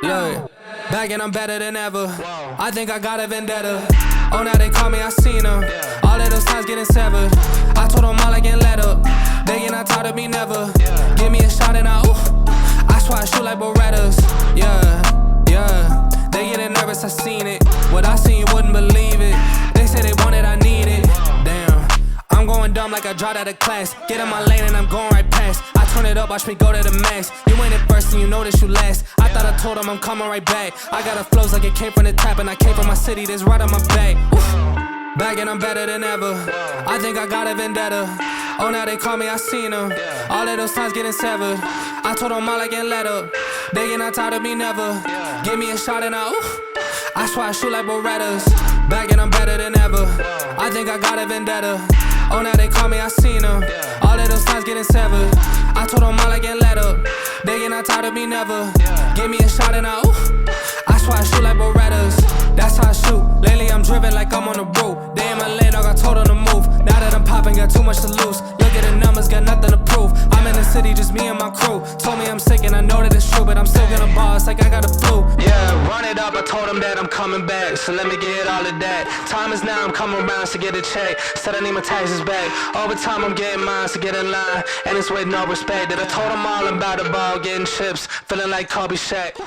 Look, back and I'm better than ever. I think I got a vendetta. Oh, now they call me, I seen them. All of those times getting severed. I told them all I can let up. They get not tired of me never. Give me a shot and I swear I shoot like Berettas. Yeah. They getting nervous, I seen it. What I seen, you wouldn't believe it. They say they want it, I need it. Damn, I'm going dumb like I dropped out of class. Get in my lane and I'm going right past. I turn it up, watch me go to the max. You ain't it first and you know that you last. I thought I told them I'm coming right back. I got a flows like it came from the tap and I came from my city, this right on my back. Oof. Back and I'm better than ever. I think I got a vendetta. Oh, now they call me, I seen them. All of those times getting severed. I told them all I can let up. They get not tired of me never. Give me a shot and I swear I shoot like Berettas. Back and I'm better than ever. I think I got a vendetta. Oh, now they call me, I seen them. All of those times getting severed. I told them all I can let up. They get not tired of me never. Give me a shot and I swear I shoot like Berettas. That's how I shoot. Lately I'm driven like I'm on the roof. They in my lane, I got told on the move. Now that I'm popping, got too much to lose. Look at the numbers, got nothing to prove. I'm in the city, just me and my crew. Told me I'm sick and I know that it's true, but I'm still gonna ball, it's like I got a flu. Yeah, run it up, I told them that I'm coming back. So let me get all of that. Time is now, I'm coming around to get a check. Said I need my taxes back. Over time I'm getting mine, so get in line. And it's with no respect. That I told them all about the ball, getting chips. Feeling like Kobe Shaq.